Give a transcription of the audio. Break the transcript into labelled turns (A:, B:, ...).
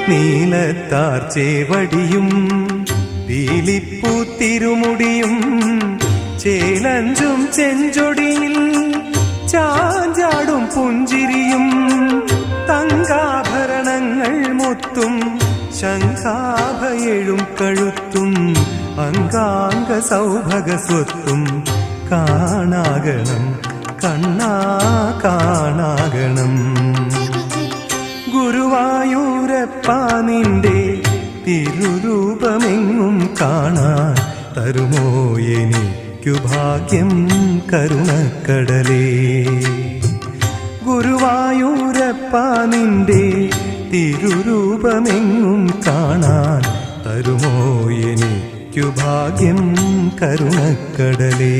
A: നീലത്താർ ചേവടിയും പീലിപ്പൂ തിരുമുടിയും ചേലഞ്ചും ചെഞ്ചൊടിയിൽ ചാഞ്ചാടും പുഞ്ചിരിയും തങ്കാഭരണങ്ങൾ മുത്തും ശംഖാഭയേഴും കഴുത്തും അംഗാംഗ സൗഭഗ സ്വത്തും കാണാകണം കണ്ണാ കാണാകണം. ഗുരുവായൂരപ്പ നിന്റെ തിരുരൂപമെങ്ങും കാണാൻ തരുമോ എനിക്കു ഭാഗ്യം കരുണക്കടലേ. ഗുരുവായൂരപ്പ നിന്റെ തിരുരൂപമെങ്ങും കാണാൻ തരുമോ എനിക്കു ഭാഗ്യം കരുണക്കടലേ.